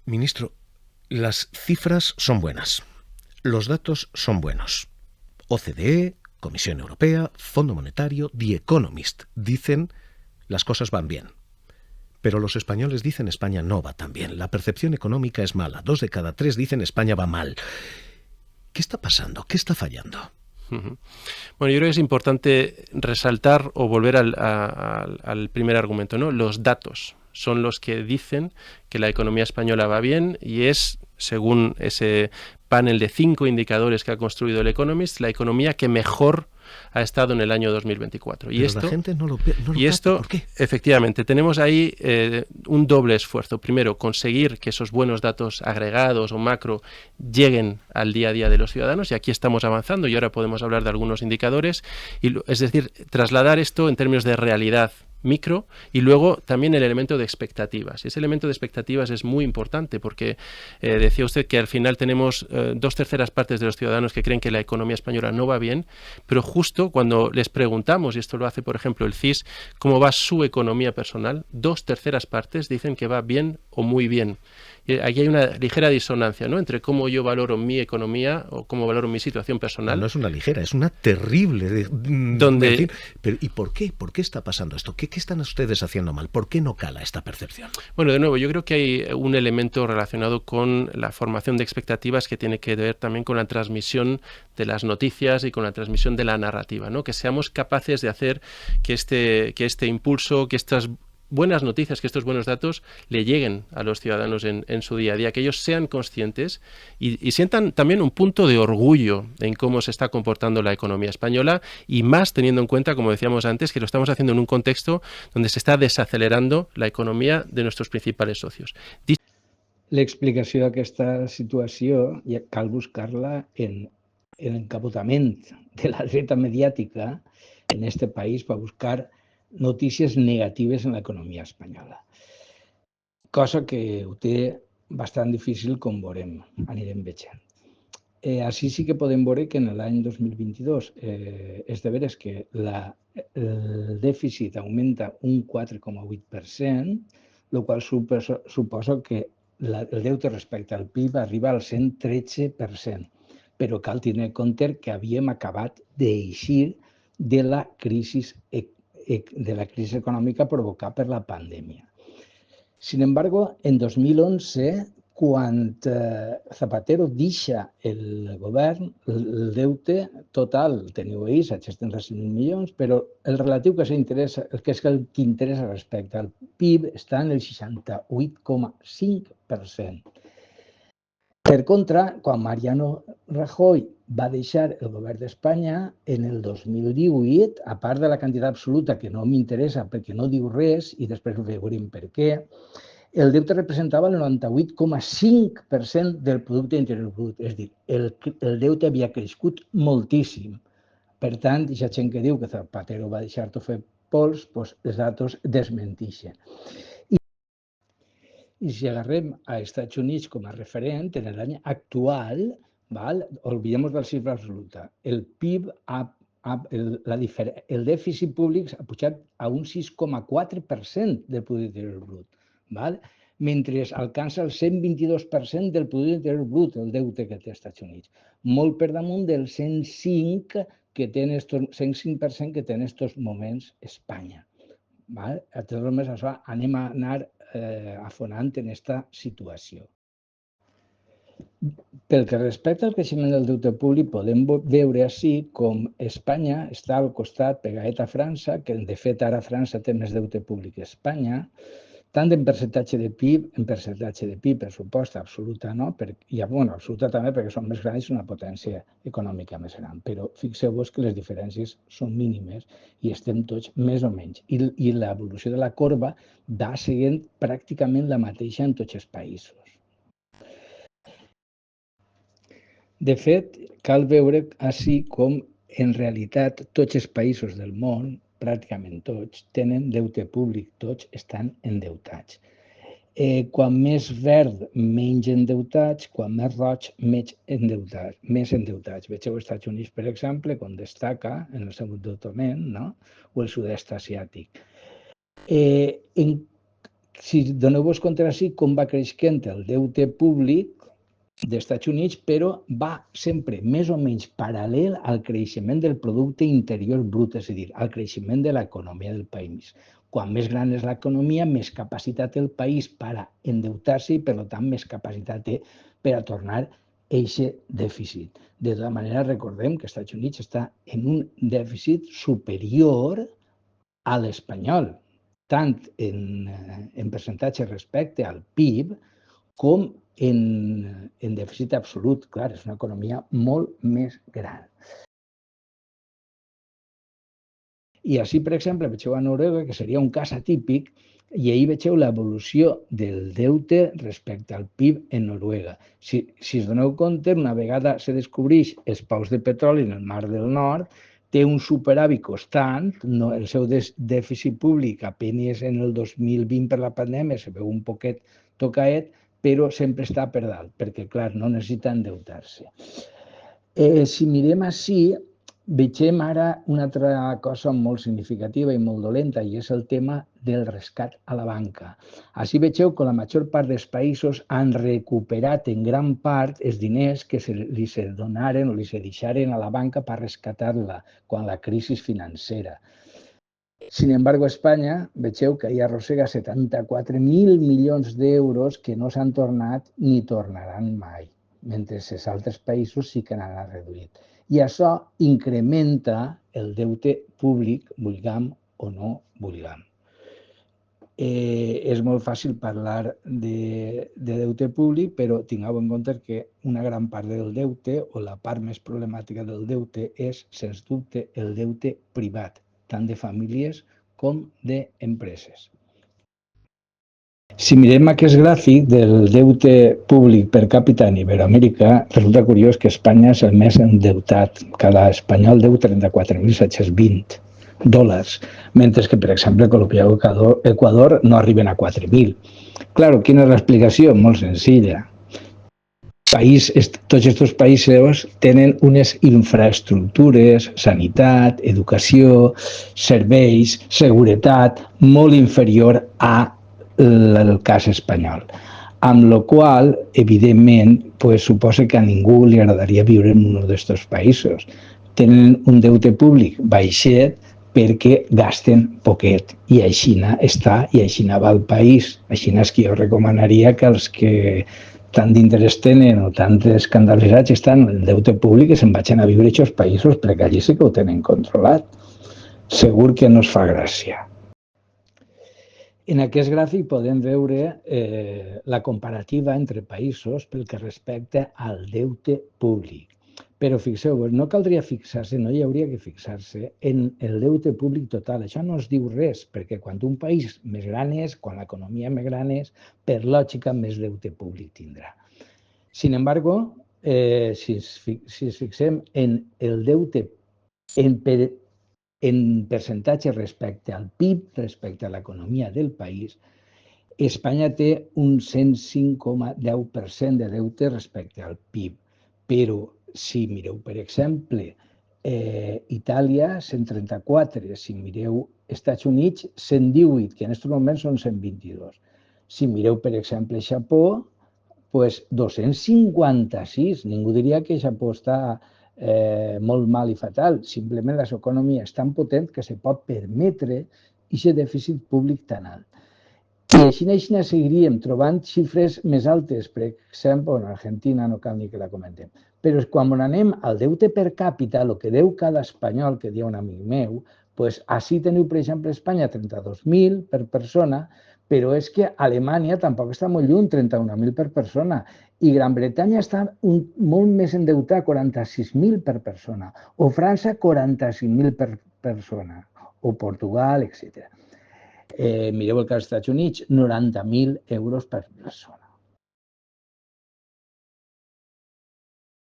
Ministro, las cifras son buenas, los datos son buenos. OCDE, Comisión Europea, Fondo Monetario, The Economist dicen las cosas van bien. Pero los españoles dicen España no va tan bien. La percepción económica es mala. 2 de cada 3 dicen España va mal. ¿Qué está pasando? ¿Qué está fallando? Bueno, yo creo que es importante resaltar o volver al primer argumento, ¿no? Los datos son los que dicen que la economía española va bien y es, según ese panel de 5 indicadores que ha construido el Economist, la economía que mejor ha estado en el año 2024. Pero la gente no lo capta. ¿Por qué? Efectivamente, tenemos ahí un doble esfuerzo. Primero, conseguir que esos buenos datos agregados o macro lleguen al día a día de los ciudadanos, y aquí estamos avanzando y ahora podemos hablar de algunos indicadores, es decir, trasladar esto en términos de realidad micro, y luego también el elemento de expectativas. Ese elemento de expectativas es muy importante porque decía usted que al final tenemos 2/3 partes de los ciudadanos que creen que la economía española no va bien, pero justo cuando les preguntamos, y esto lo hace por ejemplo el CIS, cómo va su economía personal, 2/3 partes dicen que va bien o muy bien. Y aquí hay una ligera disonancia, ¿no?, entre cómo yo valoro mi economía o cómo valoro mi situación personal. No es una ligera, es una terrible. Donde... Pero, ¿y por qué? ¿Por qué está pasando esto? ¿Qué están ustedes haciendo mal? ¿Por qué no cala esta percepción? Bueno, de nuevo, yo creo que hay un elemento relacionado con la formación de expectativas que tiene que ver también con la transmisión de las noticias y con la transmisión de la narrativa, ¿no? Que seamos capaces de hacer que este impulso, que estas buenas noticias, que estos buenos datos le lleguen a los ciudadanos en su día a día, que ellos sean conscientes y sientan también un punto de orgullo en cómo se está comportando la economía española, y más teniendo en cuenta, como decíamos antes, que lo estamos haciendo en un contexto donde se está desacelerando la economía de nuestros principals socios. L'explicació d'aquesta situació cal buscar-la en l'encapotament de la dreta mediàtica en este país per buscar notícies negatives en l'economia espanyola. Cosa que ho té bastant difícil, com veurem, anirem veient. Així sí que podem veure que en l'any 2022 és de veres que el dèficit augmenta un 4,8%, el qual suposa que el deute respecte al PIB arriba al 113%, però cal tenir en compte que havíem acabat d'eixir de la crisi econòmica provocada per la pandèmia. Sin embargo, en 2011, quan Zapatero deixa el govern, el deute total, teniu ahí, 735 milions, però el relatiu que s'interessa, que és el que interessa respecte al PIB, està en el 68,5%. Per contra, quan Mariano Rajoy va deixar el govern d'Espanya, en el 2018, a part de la quantitat absoluta, que no m'interessa perquè no diu res, i després ho veurem per què, el deute representava el 98,5% del producte interior brut. És a dir, el deute havia crescut moltíssim. Per tant, aquesta gent que diu que Zapatero va deixar-ho fer pols, doncs els datos desmenteixen. I si agarrem a Estats Units com a referent, en l'any actual, olvidem-nos de la xifra absoluta, el PIB, el dèficit públic ha pujat a un 6,4% del producte interior brut, mentre alcança el 122% del producte interior brut, el deute que té als Estats Units, molt per damunt del 105% que té en aquests moments Espanya. A tot només això anem a anar afonant en aquesta situació. Pel que respecta al creixement del deute públic, podem veure així com Espanya està al costat pegadet a França, que de fet ara França té més deute públic que Espanya, tant en percentatge de PIB, per supost, absoluta no, absoluta també perquè són més grans i una potència econòmica més gran, però fixeu-vos que les diferències són mínimes i estem tots més o menys. I l'evolució de la corba va seguint pràcticament la mateixa en tots els països. De fet, cal veure així com en realitat tots els països del món, pràcticament tots, tenen deute públic, tots estan endeutats. Quan més verd, menys endeutats, quan més roig, més endeutats. Vegeu els Estats Units, per exemple, quan destaca en el seu endeutament, o el sud-est asiàtic. si doneu-vos compte així com va creixent el deute públic dels Estats Units, però va sempre més o menys paral·lel al creixement del producte interior brut, és a dir, al creixement de l'economia del país. Quan més gran és l'economia, més capacitat té el país per a endeutar-se i, per tant, més capacitat té per a tornar aquest dèficit. De tota manera, recordem que els Estats Units està en un dèficit superior a l'espanyol, tant en percentatge respecte al PIB com en dèficit absolut. Clar, és una economia molt més gran. I així, per exemple, vegeu a Noruega, que seria un cas atípic, i ahir vegeu l'evolució del deute respecte al PIB en Noruega. Si us doneu compte, una vegada se descobreix els pous de petroli en el Mar del Nord, té un superàvit constant, el seu dèficit públic apenas en el 2020 per la pandèmia se veu un poquet tocaet, però sempre està per dalt, perquè, clar, no necessita endeutar-se. Si mirem així, vegem ara una altra cosa molt significativa i molt dolenta, i és el tema del rescat a la banca. Així vegeu que la major part dels països han recuperat en gran part els diners que li se donaren o li se deixaren a la banca per rescatar-la quan la crisi financera. Sin embargo, Espanya, vegeu que hi arrossega 74.000 milions d'euros que no s'han tornat ni tornaran mai, mentre els altres països sí que n'han reduït. I això incrementa el deute públic, vulguem o no vulguem. És molt fàcil parlar de deute públic, però tingueu en compte que una gran part del deute, o la part més problemàtica del deute, és, sens dubte, el deute privat, tant de famílies com d'empreses. Si mirem aquest gràfic del deute públic per càpita a Iberoamèrica, resulta curiós que Espanya és el més endeutat. Cada espanyol deu $34.720, mentre que, per exemple, Colòmbia o Equador no arriben a 4.000. Clar, quina és l'explicació? Molt senzilla. Tots aquests països tenen unes infraestructures, sanitat, educació, serveis, seguretat, molt inferior al cas espanyol. Amb la qual cosa, evidentment, suposa que a ningú li agradaria viure en un d'aquests països. Tenen un deute públic baixet perquè gasten poquet. I a Xina està, i a Xina va el país. A Xina és que jo recomanaria que els que tant d'interès tenen o tant escandalitzats estan en el deute públic que se'n vagin a viure a aquests països, perquè allí sí que ho tenen controlat. Segur que no es fa gràcia. En aquest gràfic podem veure la comparativa entre països pel que respecta al deute públic. Però fixeu-vos, no caldria fixar-se, no hi hauria que fixar-se en el deute públic total. Això no es diu res, perquè quan un país més gran és, quan l'economia més gran és, per lògica més deute públic tindrà. Sin embargo, si ens fixem en el deute en percentatge respecte al PIB, respecte a l'economia del país, Espanya té un 105,10% de deute respecte al PIB, però si mireu, per exemple, Itàlia, 134, si mireu Estats Units, 118, que en aquests moments són 122. Si mireu, per exemple, Japó, 256. Ningú diria que Japó està molt mal i fatal. Simplement la seva economia és tan potent que se pot permetre aquest dèficit públic tan alt. I així seguiríem trobant xifres més altes, per exemple, en Argentina, no cal ni que la comentem. Però quan anem al deute per càpita, el que deu cada espanyol, que diu un amic meu, així teniu, per exemple, Espanya 32.000 per persona, però és que Alemanya tampoc està molt lluny, 31.000 per persona, i Gran Bretanya està molt més endeutat, 46.000 per persona, o França 45.000 per persona, o Portugal, etc. Mireu el cas dels Estats Units, 90.000 euros per persona.